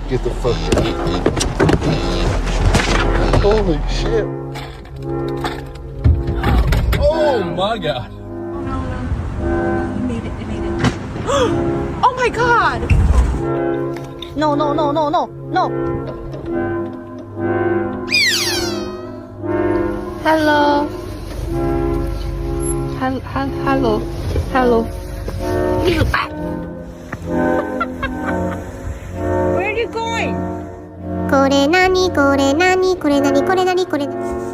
Get the fuck out. Holy shit. Oh my god. You made it, you made it. Oh my god! No, no, no, no, no, no. Hello. Hello. Hello. Where are you going? これなにこれなにこれなにこれなにこれなに